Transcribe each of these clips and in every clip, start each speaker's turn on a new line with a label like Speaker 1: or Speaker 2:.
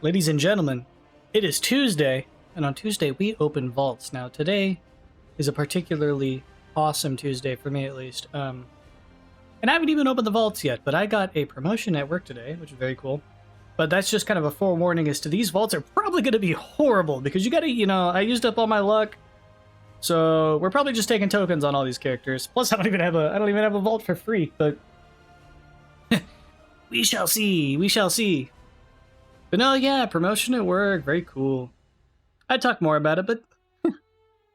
Speaker 1: Ladies and gentlemen, it is Tuesday, and on Tuesday we open vaults. Now today is a particularly awesome Tuesday for me, at least. And I haven't even opened the vaults yet, but I got a promotion at work today, which is very cool. But that's just kind of a forewarning as to these vaults are probably going to be horrible, because you gotta, I used up all my luck. So we're probably just taking tokens on all these characters. Plus I don't even have a vault for free, but we shall see. We shall see. But no, yeah, promotion at work, very cool. I'd talk more about it, but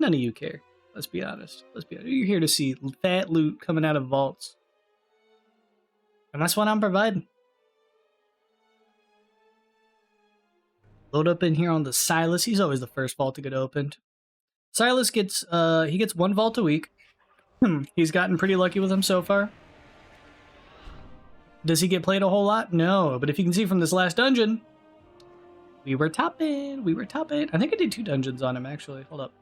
Speaker 1: none of you care. Let's be honest. You're here to see fat loot coming out of vaults. And that's what I'm providing. Load up in here on the Silas. He's always the first vault to get opened. Silas gets, he gets one vault a week. He's gotten pretty lucky with them so far. Does he get played a whole lot? No, but if you can see from this last dungeon, we were topping. I think I did 2 dungeons on him, actually. Hold up.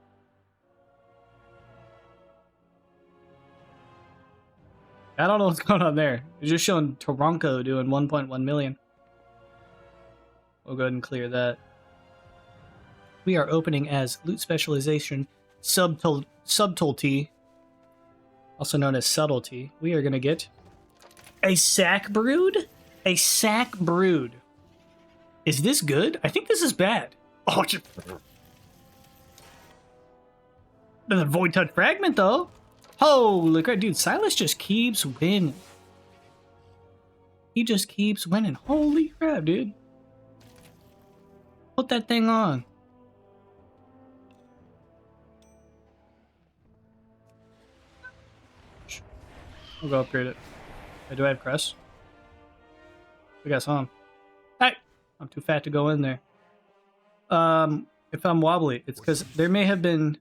Speaker 1: I don't know what's going on there. It's just showing Toronko doing 1.1 million. We'll go ahead and clear that. We are opening as Loot Specialization Subtlety, also known as Subtlety. We are going to get a Sack Brood? A Sack Brood. Is this good? I think this is bad. Oh, the Void Touch Fragment, though. Holy crap, dude, Silas just keeps winning. He just keeps winning. Holy crap, dude. Put that thing on. We'll go upgrade it. Do I have crest? I guess, huh? Hey! I'm too fat to go in there. If I'm wobbly, it's because there may have been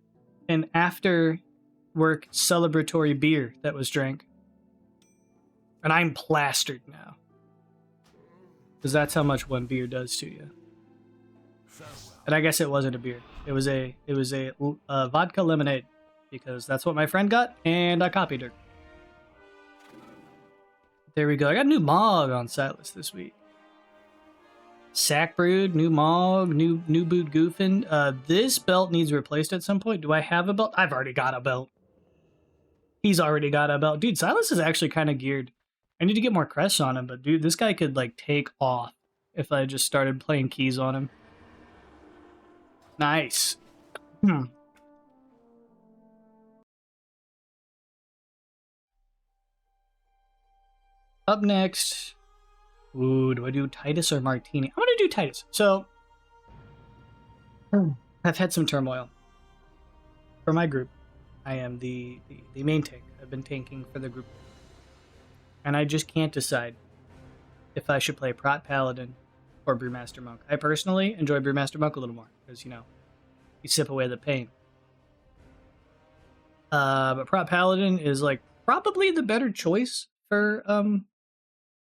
Speaker 1: an after-work celebratory beer that was drank. And I'm plastered now. Because that's how much one beer does to you. And I guess it wasn't a beer. It was a vodka lemonade. Because that's what my friend got, and I copied her. There we go. I got a new Mog on Silas this week. Sack Brood, new Mog, new boot goofing. This belt needs replaced at some point. Do I have a belt? I've already got a belt. He's already got a belt. Dude, Silas is actually kind of geared. I need to get more crests on him, but dude, this guy could like take off if I just started playing keys on him. Nice. Up next, ooh, do I do Titus or Martini? I'm gonna do Titus. So, I've had some turmoil. For my group, I am the main tank. I've been tanking for the group. And I just can't decide if I should play Prot Paladin or Brewmaster Monk. I personally enjoy Brewmaster Monk a little more, because, you sip away the pain. But Prot Paladin is, like, probably the better choice for,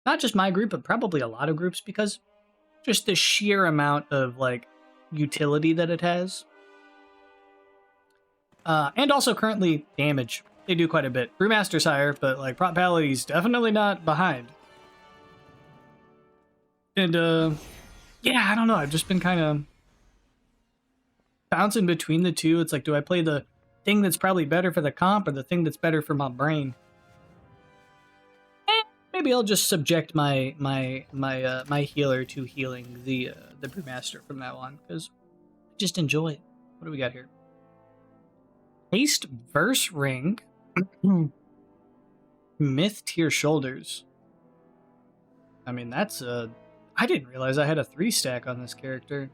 Speaker 1: not just my group, but probably a lot of groups, because just the sheer amount of, like, utility that it has. And also currently damage. They do quite a bit. Brewmaster's higher, but, like, Prot Paladin's definitely not behind. And, yeah, I don't know. I've just been kind of bouncing between the two. It's like, do I play the thing that's probably better for the comp or the thing that's better for my brain? Maybe I'll just subject my healer to healing the Brewmaster from now on, because I just enjoy it. What do we got here? Haste Verse Ring. Myth Tier Shoulders. I mean, that's I didn't realize I had a 3-stack on this character.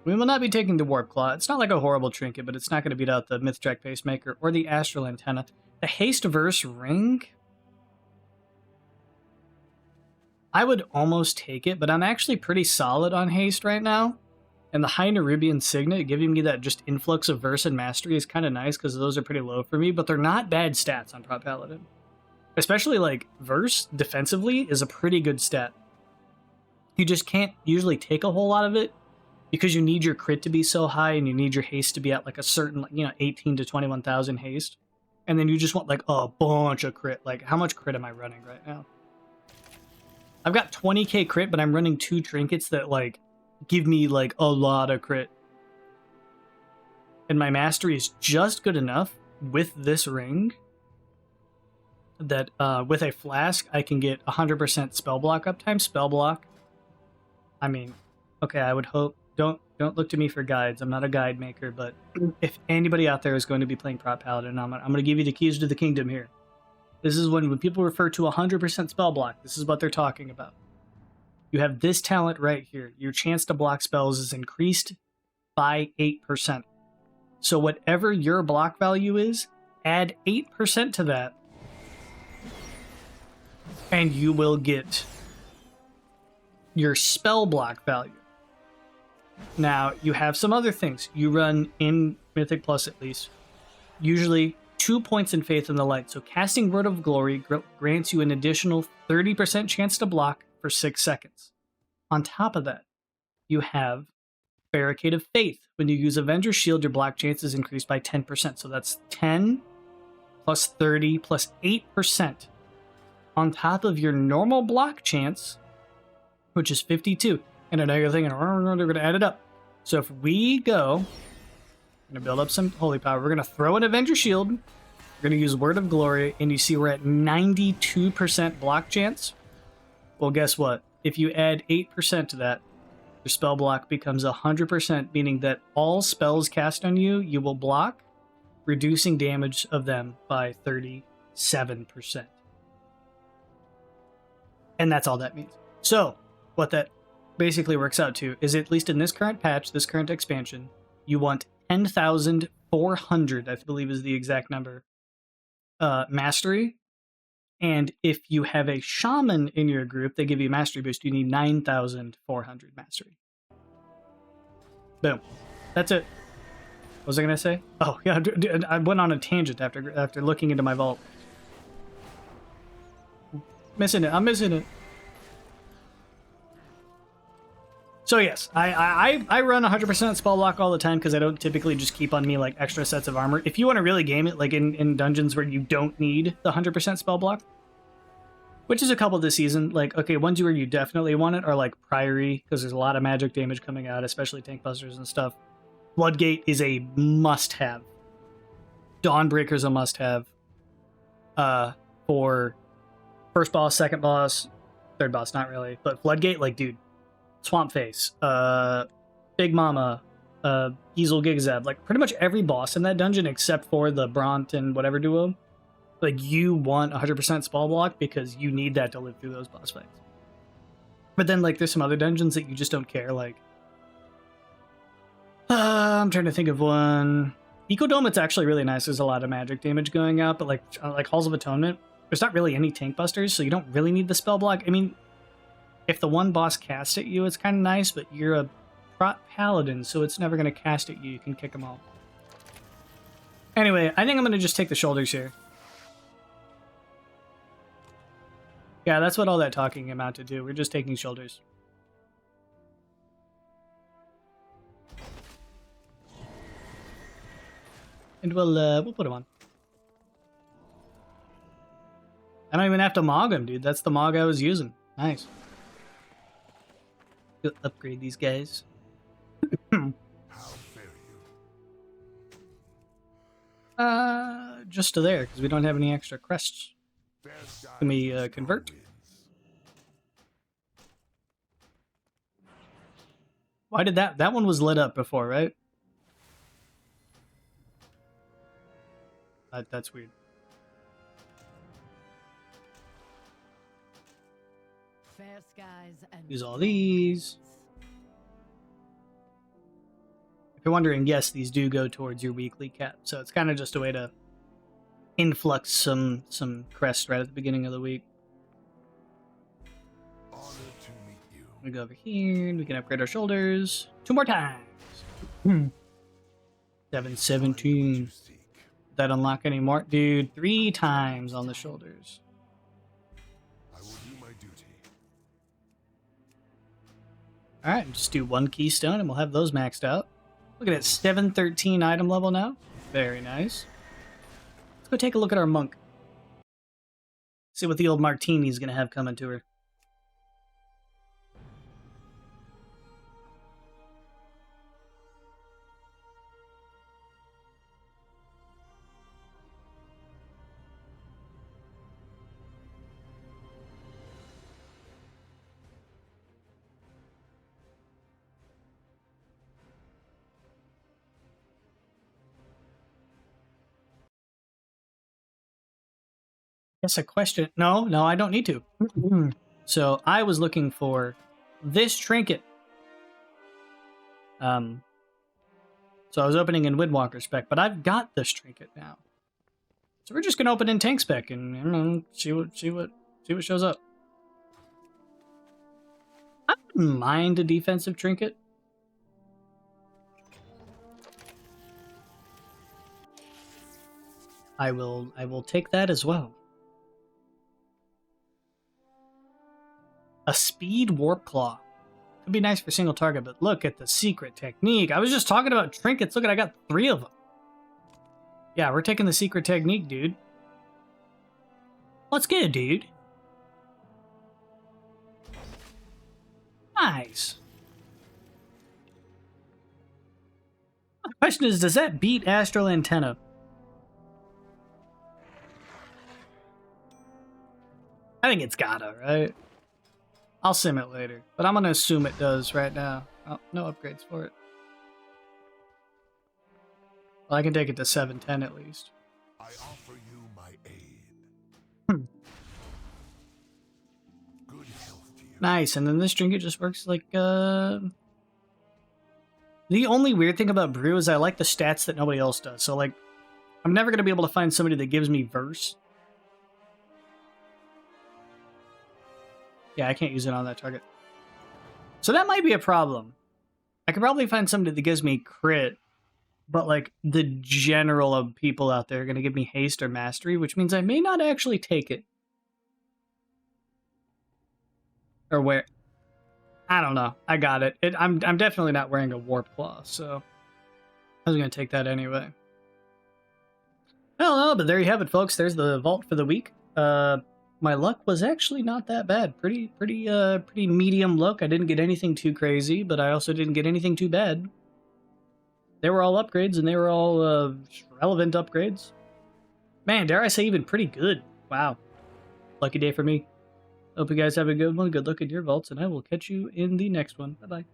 Speaker 1: We will not be taking the Warp Claw. It's not like a horrible trinket, but it's not going to beat out the Myth Track Pacemaker or the Astral Antenna. The Haste Verse Ring? I would almost take it, but I'm actually pretty solid on haste right now. And the High Nerubian Signet giving me that just influx of verse and mastery is kind of nice, because those are pretty low for me, but they're not bad stats on Prot Paladin. Especially, like, verse defensively is a pretty good stat. You just can't usually take a whole lot of it, because you need your crit to be so high, and you need your haste to be at, like, a certain, 18 to 21,000 haste. And then you just want, like, a bunch of crit. Like, how much crit am I running right now? I've got 20k crit, but I'm running 2 trinkets that, like, give me like a lot of crit. And my mastery is just good enough with this ring that with a flask I can get 100% spell block uptime. Spell block, I mean, okay, I would hope, don't look to me for guides, I'm not a guide maker, but if anybody out there is going to be playing prop paladin, I'm going to give you the keys to the kingdom here. This is when people refer to 100% spell block, this is what they're talking about. You have this talent right here. Your chance to block spells is increased by 8%. So whatever your block value is, add 8% to that, and you will get your spell block value. Now, you have some other things. You run, in Mythic Plus at least, usually 2 points in Faith in the Light. So casting Word of Glory grants you an additional 30% chance to block for 6 seconds. On top of that, you have Barricade of Faith. When you use Avenger's Shield, your block chance is increased by 10%. So that's 10 plus 30 plus 8% on top of your normal block chance, which is 52. And I know you're thinking, oh, they're going to add it up. So if we go, I'm going to build up some Holy Power. We're going to throw an Avenger Shield. We're going to use Word of Glory. And you see we're at 92% block chance. Well, guess what? If you add 8% to that, your spell block becomes 100%, meaning that all spells cast on you, you will block, reducing damage of them by 37%. And that's all that means. So, what that basically works out to is, at least in this current patch, this current expansion, you want 10,400, I believe is the exact number, mastery. And if you have a shaman in your group, they give you a mastery boost. You need 9,400 mastery. Boom. That's it. What was I going to say? Oh, yeah, I went on a tangent after looking into my vault. Missing it. I'm missing it. So yes, I run 100% spell block all the time because I don't typically just keep on me like extra sets of armor. If you want to really game it, like in dungeons where you don't need the 100% spell block, which is a couple this season, like, okay, ones where you definitely want it are like Priory, because there's a lot of magic damage coming out, especially tank busters and stuff. Floodgate is a must-have. Dawnbreaker's a must-have for first boss, second boss, third boss, not really. But Floodgate, like, dude, Swamp Face, Big Mama, Easel Gigzab, like pretty much every boss in that dungeon except for the Bront and whatever duo, like you want 100% spell block because you need that to live through those boss fights. But then like there's some other dungeons that you just don't care, like I'm trying to think of one. Ecodome, it's actually really nice. There's a lot of magic damage going out, but like Halls of Atonement, there's not really any tank busters, so you don't really need the spell block. I mean, if the one boss casts at you, it's kind of nice, but you're a prop paladin, so it's never going to cast at you. You can kick them all. Anyway, I think I'm going to just take the shoulders here. Yeah, that's what all that talking amounted to. We're just taking shoulders. And we'll put them on. I don't even have to Mog them, dude. That's the Mog I was using. Nice. We'll upgrade these guys. Just to there, because we don't have any extra crests. Can we convert? Why did that one was lit up before, right? That's weird.
Speaker 2: Fair skies and
Speaker 1: Use all these. If you're wondering, yes, these do go towards your weekly cap, so it's kind of just a way to influx some crest right at the beginning of the week.
Speaker 3: Honor to meet you.
Speaker 1: We go over here and we can upgrade our shoulders 2 more times. 717. That unlock any more? Dude, 3 times on the shoulders.
Speaker 3: I will do my duty.
Speaker 1: Alright, just do 1 keystone and we'll have those maxed out. Look at it, 713 item level now. Very nice. Let's go take a look at our monk. See what the old Martini's gonna have coming to her. Guess a question. No, I don't need to. So I was looking for this trinket. So I was opening in Windwalker spec, but I've got this trinket now. So we're just gonna open in tank spec and see what shows up. I wouldn't mind a defensive trinket. I will take that as well. A speed warp claw. Could be nice for single target, but look at the secret technique. I was just talking about trinkets. Look at, I got 3 of them. Yeah, we're taking the secret technique, dude. Let's get it, dude. Nice. The question is, does that beat Astral Antenna? I think it's gotta, right? I'll sim it later, but I'm gonna assume it does right now. Oh, no upgrades for it. Well, I can take it to 710 at least.
Speaker 3: I offer you my aid. Good health to you.
Speaker 1: Nice, and then this trinket just works like, The only weird thing about Brew is I like the stats that nobody else does, so like, I'm never gonna be able to find somebody that gives me verse. Yeah, I can't use it on that target. So that might be a problem. I could probably find somebody that gives me crit, but like the general of people out there are going to give me haste or mastery, which means I may not actually take it. Or where... I don't know. I got it. I'm definitely not wearing a warp claw, so I was going to take that anyway. I don't know, but there you have it, folks. There's the vault for the week. My luck was actually not that bad. Pretty medium luck. I didn't get anything too crazy, but I also didn't get anything too bad. They were all upgrades, and they were all relevant upgrades. Man, dare I say even pretty good. Wow. Lucky day for me. Hope you guys have a good one. Good luck in your vaults, and I will catch you in the next one. Bye-bye.